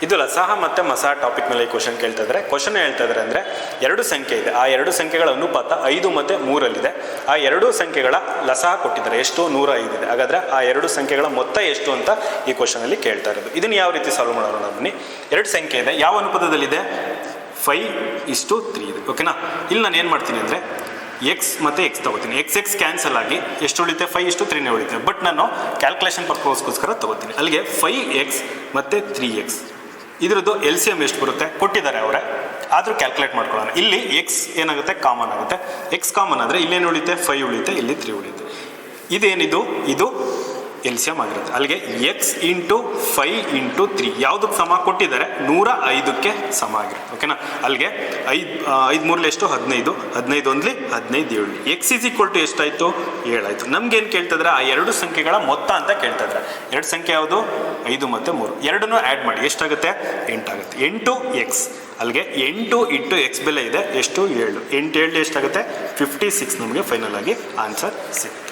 ಇದು ಲಸಹ ಮತ್ತು ಮಸಹ ಟಾಪಿಕ್ ಮೇಲೆ ಈ ಕ್ವಶನ್ ಕೇಳ್ತಾ ಇದ್ದಾರೆ. ಕ್ವಶನ್ ಹೇಳ್ತಾ ಇದ್ದಾರೆ ಅಂದರೆ ಎರಡು ಸಂಖ್ಯೆ ಇದೆ, ಆ ಎರಡು ಸಂಖ್ಯೆಗಳ ಅನುಪಾತ 5 ಮತ್ತು 3 ಆ ಎರಡೂ ಸಂಖ್ಯೆಗಳ ಲಸಹ ಕೊಟ್ಟಿದ್ದಾರೆ, ಎಷ್ಟು? 105 ಇದೆ. ಹಾಗಾದರೆ ಆ ಎರಡು ಸಂಖ್ಯೆಗಳ ಮೊತ್ತ ಎಷ್ಟು ಅಂತ ಈ ಕ್ವಶನಲ್ಲಿ ಕೇಳ್ತಾ ಇರೋದು. ಇದನ್ನು ಯಾವ ರೀತಿ ಸಾಲ್ವ್ ಮಾಡೋಣ ಬನ್ನಿ. ಎರಡು ಸಂಖ್ಯೆ ಇದೆ, ಯಾವ ಅನುಪಾತದಲ್ಲಿದೆ? 5:3 ಇದೆ. ಓಕೆನಾ? ಇಲ್ಲಿ ನಾನು ಏನು ಮಾಡ್ತೀನಿ ಅಂದರೆ ಎಕ್ಸ್ ಮತ್ತು ಎಕ್ಸ್ ತೊಗೋತೀನಿ. ಎಕ್ಸ್ ಕ್ಯಾನ್ಸಲ್ ಆಗಿ ಎಷ್ಟು ಉಳಿತೆ? 5:3 ಉಳಿತೆ. ಬಟ್ ನಾನು ಕ್ಯಾಲ್ಕುಲೇಷನ್ ಪರ್ಪಸ್ಗೋಸ್ಕರ ತೊಗೋತೀನಿ. ಅಲ್ಲಿಗೆ 5x ಮತ್ತು 3x ಇದರದ್ದು LCM ಎಷ್ಟು ಬರುತ್ತೆ ಕೊಟ್ಟಿದ್ದಾರೆ ಅವರೇ, ಆದರೂ ಕ್ಯಾಲ್ಕುಲೇಟ್ ಮಾಡ್ಕೊಳ್ಳೋಣ. ಇಲ್ಲಿ ಎಕ್ಸ್ ಏನಾಗುತ್ತೆ? ಕಾಮನ್ ಆಗುತ್ತೆ. ಎಕ್ಸ್ ಕಾಮನ್ ಆದರೆ ಇಲ್ಲೇನು ಉಳಿತೆ? 5 ಉಳಿತೆ, ಇಲ್ಲಿ 3 ಉಳಿತೆ. ಇದೇನಿದು? ಇದು LCM ಆಗಿರುತ್ತೆ. ಅಲ್ಲಿಗೆ ಎಕ್ಸ್ ಇಂಟು 5 ಇಂಟು 3 ಯಾವುದಕ್ಕೆ ಸಮ ಕೊಟ್ಟಿದ್ದಾರೆ? 105ಕ್ಕೆ ಸಮ ಆಗಿರುತ್ತೆ. ಓಕೆನಾ? ಅಲ್ಲಿಗೆ 5 3 ಎಷ್ಟು? 15, 15 ಒಂದ್ಲಿ 15 7. ಎಕ್ಸ್ ಇಸ್ ಈಕ್ವಲ್ ಟು ಎಷ್ಟಾಯಿತು? 7 ಆಯಿತು. ನಮ್ಗೇನು ಕೇಳ್ತಿದ್ರೆ ಆ ಎರಡು ಸಂಖ್ಯೆಗಳ ಮೊತ್ತ ಅಂತ ಕೇಳ್ತಾ ಇದ್ದಾರೆ. ಎರಡು ಸಂಖ್ಯೆ ಯಾವುದು? 5 ಮತ್ತು 3 ಎರಡನ್ನೂ ಆ್ಯಡ್ ಮಾಡಿ ಎಷ್ಟಾಗುತ್ತೆ? 8 ಆಗುತ್ತೆ. 8x ಅಲ್ಲಿಗೆ 8 ಇಂಟು ಎಕ್ಸ್ ಬೆಲೆ ಇದೆ ಎಷ್ಟು? 7. 8 7 ಎಷ್ಟಾಗುತ್ತೆ? 56 ನಮಗೆ ಫೈನಲ್ ಆಗಿ ಆನ್ಸರ್ ಸಿಗುತ್ತೆ.